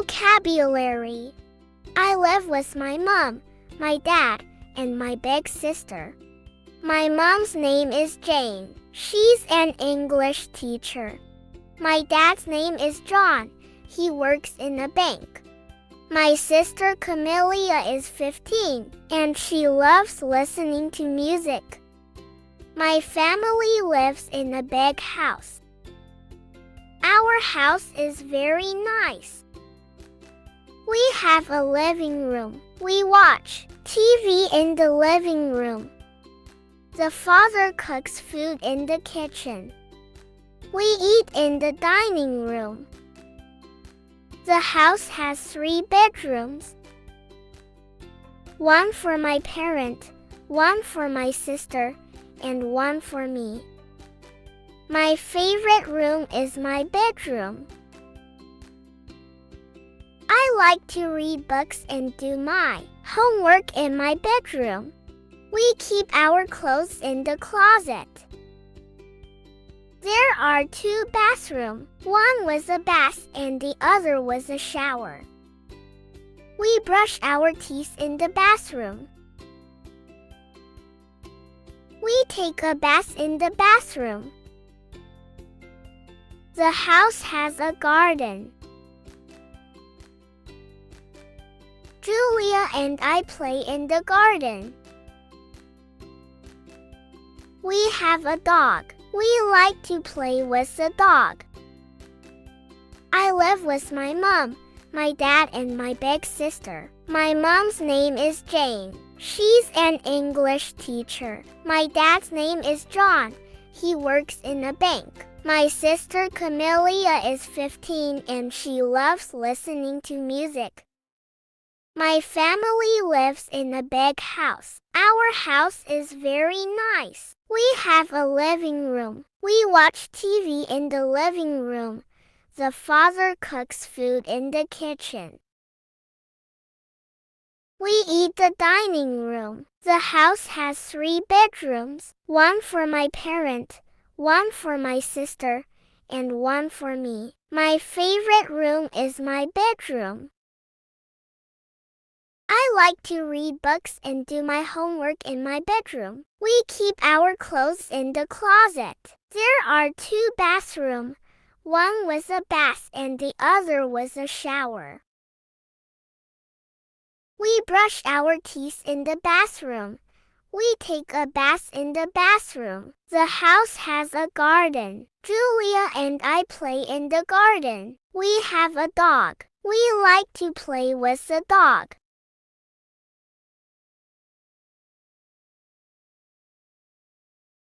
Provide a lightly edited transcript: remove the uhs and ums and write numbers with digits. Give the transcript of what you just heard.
Vocabulary. I live with my mom, my dad, and my big sister. My mom's name is Jane. She's an English teacher. My dad's name is John. He works in a bank. My sister Camelia is 15, and she loves listening to music. My family lives in a big house. Our house is very nice. We have a living room. We watch TV in the living room. The father cooks food in the kitchen. We eat in the dining room. The house has 3 bedrooms. One for my parent, one for my sister, and one for me. My favorite room is my bedroom. I like to read books and do my homework in my bedroom. We keep our clothes in the closet. There are 2 bathrooms. One was a bath and the other was a shower. We brush our teeth in the bathroom. We take a bath in the bathroom. The house has a garden. Julia and I play in the garden. We have a dog. We like to play with the dog. I live with my mom, my dad, and my big sister. My mom's name is Jane. She's an English teacher. My dad's name is John. He works in a bank. My sister Camelia is 15 and she loves listening to music. My family lives in a big house. Our house is very nice. We have a living room. We watch TV in the living room. The father cooks food in the kitchen. We eat the dining room. The house has 3 bedrooms, one for my parent, one for my sister, and one for me. My favorite room is my bedroom. I like to read books and do my homework in my bedroom. We keep our clothes in the closet. There are 2 bathrooms. One was a bath and the other was a shower. We brush our teeth in the bathroom. We take a bath in the bathroom. The house has a garden. Julia and I play in the garden. We have a dog. We like to play with the dog.